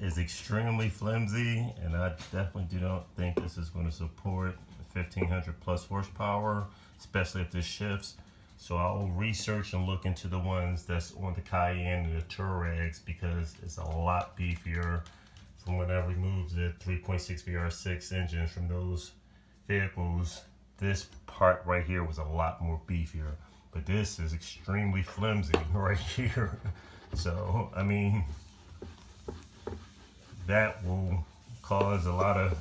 Is extremely flimsy, and I definitely do not think this is going to support 1500 plus horsepower, especially if this shifts. So I'll research and look into the ones that's on the Cayenne and the Touaregs, because it's a lot beefier from when I removed the 3.6 VR6 engines from those vehicles. This part right here was a lot more beefier, but this is extremely flimsy right here. So I mean, that will cause a lot of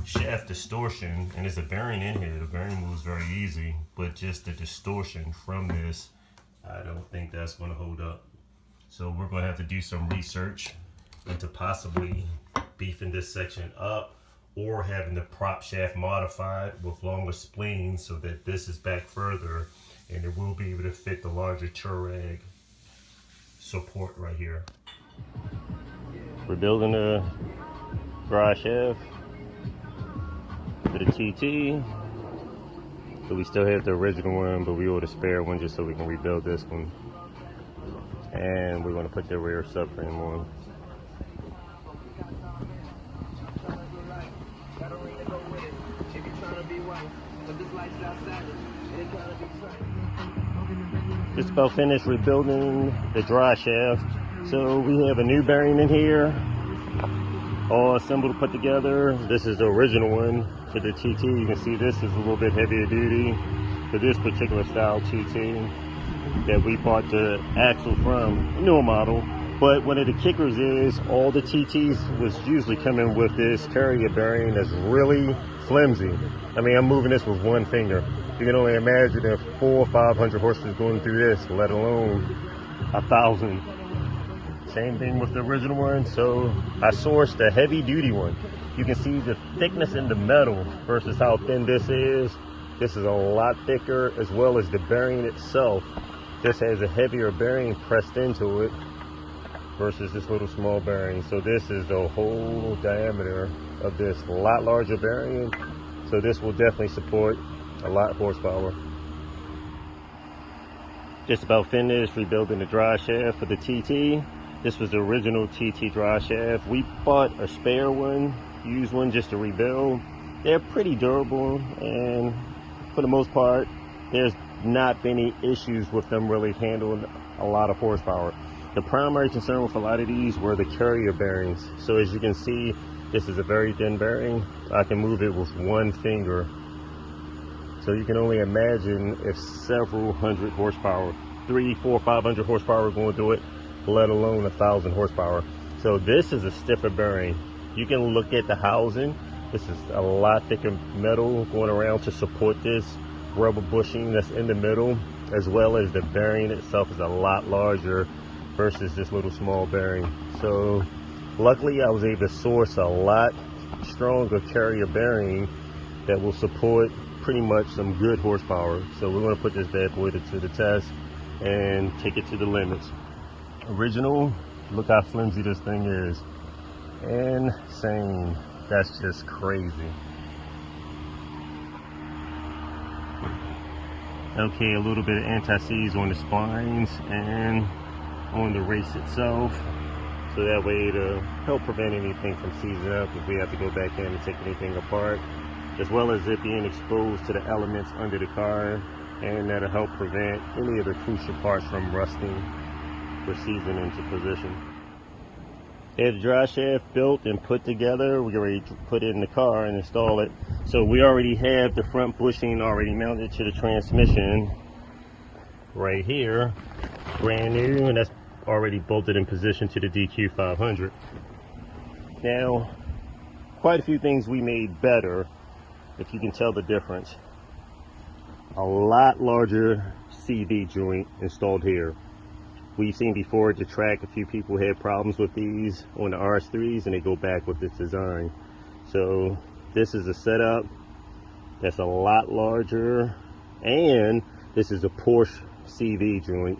shaft distortion, and there's a bearing in here. The bearing moves very easy, but just the distortion from this, I don't think that's going to hold up. So we're going to have to do some research into possibly beefing this section up, or having the prop shaft modified with longer spleens so that this is back further and it will be able to fit the larger Touareg support right here. We're building a drive shaft for the TT. So we still have the original one, but we ordered a spare one just so we can rebuild this one. And we're going to put the rear subframe on. Just about finished rebuilding the drive shaft. So we have a new bearing in here, all assembled, put together. This is the original one for the TT. You can see this is a little bit heavier duty for this particular style TT that we bought the axle from, a newer model. But one of the kickers is all the TTs was usually coming with this carrier bearing that's really flimsy. I mean, I'm moving this with one finger. You can only imagine if 400 or 500 horses going through this, let alone 1,000. Same thing with the original one. So I sourced a heavy duty one. You can see the thickness in the metal versus how thin this is. This is a lot thicker, as well as the bearing itself. This has a heavier bearing pressed into it versus this little small bearing. So this is the whole diameter of this, a lot larger bearing. So this will definitely support a lot of horsepower. Just about finished rebuilding the drive shaft for the TT. This was the original TT drive shaft. We bought a spare one, used one just to rebuild. They're pretty durable, and for the most part, there's not been any issues with them really handling a lot of horsepower. The primary concern with a lot of these were the carrier bearings. So as you can see, this is a very thin bearing. I can move it with one finger. So you can only imagine if several hundred horsepower, 300, 400, 500 horsepower going through it, let alone 1,000 horsepower. So this is a stiffer bearing. You can look at the housing. This is a lot thicker metal going around to support this rubber bushing that's in the middle, as well as the bearing itself is a lot larger versus this little small bearing. So luckily I was able to source a lot stronger carrier bearing that will support pretty much some good horsepower. So we're going to put this bad boy to the test and take it to the limits. Original, look how flimsy this thing is. Insane. That's just crazy. Okay, a little bit of anti-seize on the spines and on the race itself, so that way to help prevent anything from seizing up if we have to go back in and take anything apart, as well as it being exposed to the elements under the car, and that'll help prevent any of the crucial parts from rusting or seizing into position. Had the dry shaft built and put together. We're ready to put it in the car and install it. So we already have the front bushing already mounted to the transmission right here, brand new, and that's already bolted in position to the DQ 500. Now, quite a few things we made better, if you can tell the difference. A lot larger CV joint installed here. We've seen before at the track, a few people had problems with these on the RS3s and they go back with this design. So this is a setup that's a lot larger, and this is a Porsche CV joint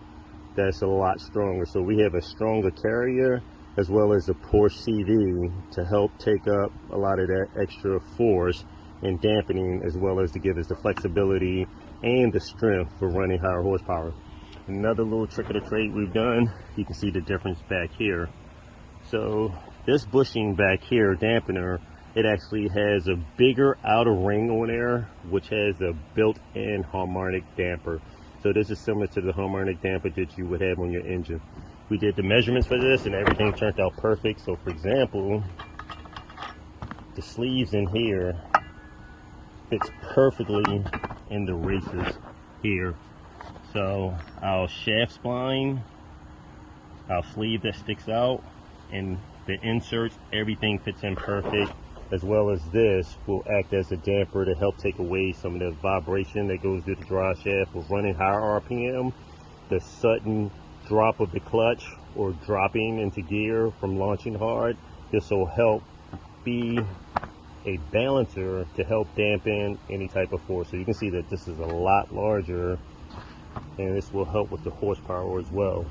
that's a lot stronger. So we have a stronger carrier as well as a Porsche CV to help take up a lot of that extra force and dampening, as well as to give us the flexibility and the strength for running higher horsepower. Another little trick of the trade we've done, you can see the difference back here. So this bushing back here, dampener, it actually has a bigger outer ring on there, which has a built-in harmonic damper. So this is similar to the harmonic damper that you would have on your engine. We did the measurements for this and everything turned out perfect. So for example, the sleeves in here fits perfectly in the races here. So our shaft spline, our sleeve that sticks out, and the inserts, everything fits in perfect, as well as this will act as a damper to help take away some of the vibration that goes through the drive shaft with running higher RPM. The sudden drop of the clutch or dropping into gear from launching hard, this will help be a balancer to help dampen any type of force. So you can see that this is a lot larger, and this will help with the horsepower as well.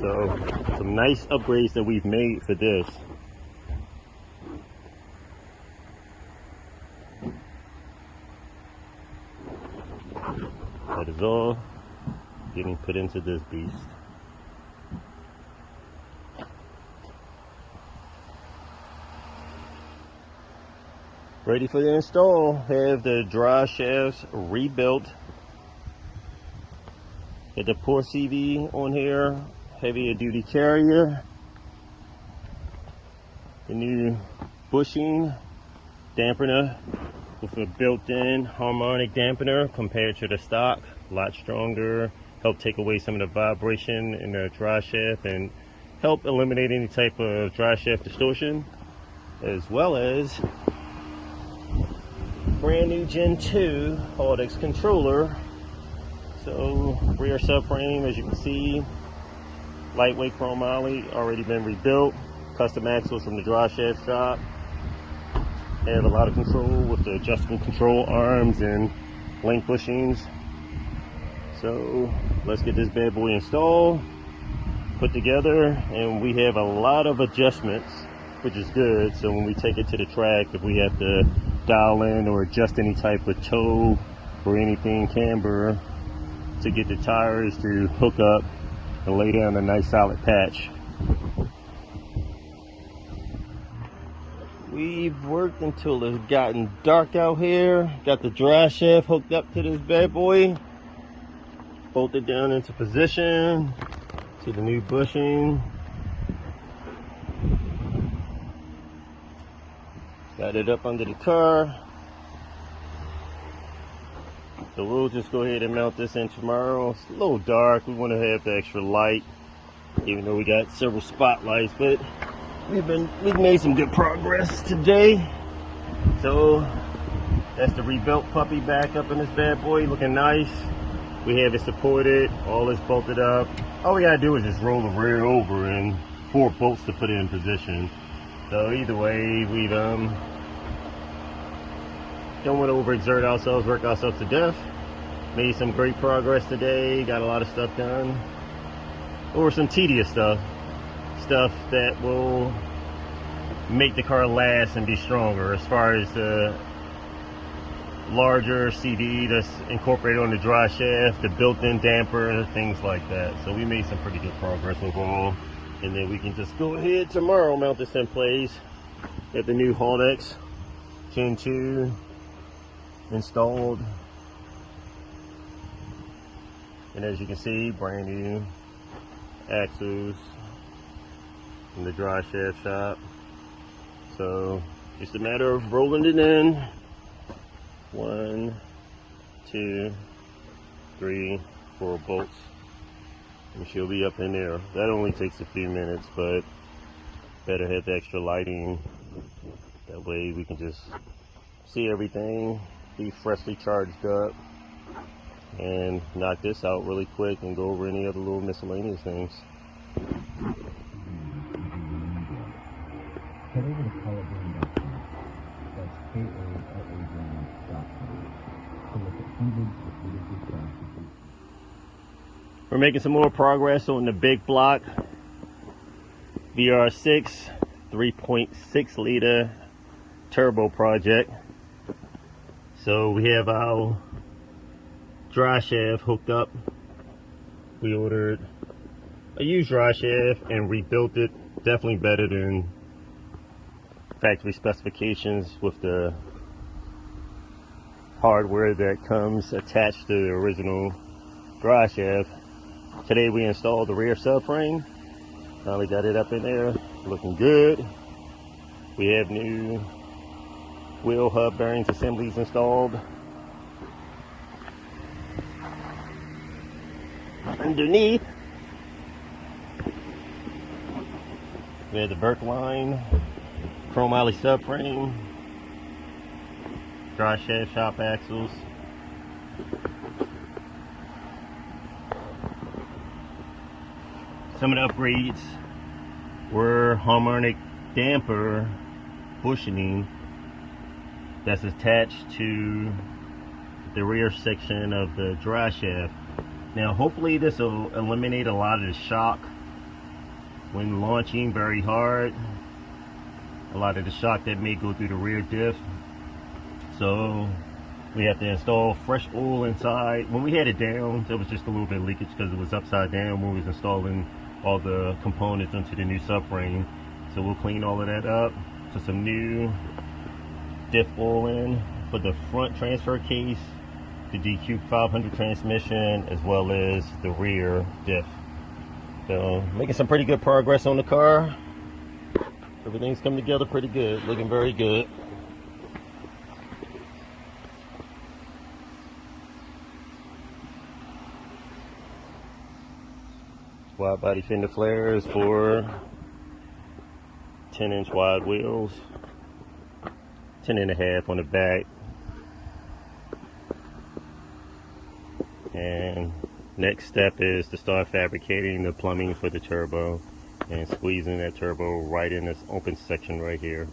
So some nice upgrades that we've made for this. That is all getting put into this beast. Ready for the install. Have the drive shafts rebuilt. Get the Porsche CV on here, heavier duty carrier, the new bushing dampener with a built-in harmonic dampener compared to the stock, a lot stronger, help take away some of the vibration in the drive shaft and help eliminate any type of drive shaft distortion, as well as brand new Gen 2 Audex controller. So rear subframe, as you can see, lightweight chrome alley, already been rebuilt, custom axles from the drive shaft shop. Have a lot of control with the adjustable control arms and link bushings. So let's get this bad boy installed, put together, and we have a lot of adjustments, which is good. So when we take it to the track, if we have to dial in or adjust any type of toe or anything camber to get the tires to hook up and lay down a nice solid patch. We've worked until it's gotten dark out here. Got the drive shaft hooked up to this bad boy, bolted down into position. See the new bushing. Got it up under the car. So we'll just go ahead and mount this in tomorrow. It's a little dark. We want to have the extra light, even though we got several spotlights, but we've made some good progress today. So that's the rebuilt puppy back up in this bad boy, looking nice. We have it supported, all is bolted up. All we gotta do is just roll the rear over and 4 bolts to put it in position. So either way, we've don't want to overexert ourselves, work ourselves to death. Made some great progress today, got a lot of stuff done. Or some tedious stuff that will make the car last and be stronger, as far as the larger CD that's incorporated on the drive shaft, the built-in damper, things like that. So we made some pretty good progress overall, and then we can just go ahead tomorrow, mount this in place. Get the new Audex Gen 2 installed, and as you can see, brand new axles, in the dry shaft shop. So just a matter of rolling it in. 1, 2, 3, 4 bolts, and she'll be up in there. That only takes a few minutes, but better have the extra lighting. That way we can just see everything, be freshly charged up, and knock this out really quick and go over any other little miscellaneous things. Head over to colabrand.com. That's KOLAbrand.com to look at hundreds of beautiful crafts. We're making some more progress on the big block VR6 3.6 liter turbo project. So we have our dry shaft hooked up. We ordered a used dry shaft and rebuilt it. Definitely better than factory specifications with the hardware that comes attached to the original dry shaft. Today we installed the rear subframe. Finally got it up in there, looking good. We have new wheel hub bearings assemblies installed. Underneath, we have the Verkline chromoly subframe, dry shaft shop axles, some of the upgrades were harmonic damper bushing that's attached to the rear section of the dry shaft. Now hopefully this will eliminate a lot of the shock when launching very hard, a lot of the shock that may go through the rear diff. So we have to install fresh oil inside. When we had it down, there was just a little bit of leakage because it was upside down when we was installing all the components into the new subframe. So we'll clean all of that up. So some new diff oil in for the front transfer case, the DQ500 transmission, as well as the rear diff. So making some pretty good progress on the car. Everything's coming together pretty good, looking very good. Wide body fender flares for 10-inch wide wheels, 10.5 on the back. And next step is to start fabricating the plumbing for the turbo and squeezing that turbo right in this open section right here.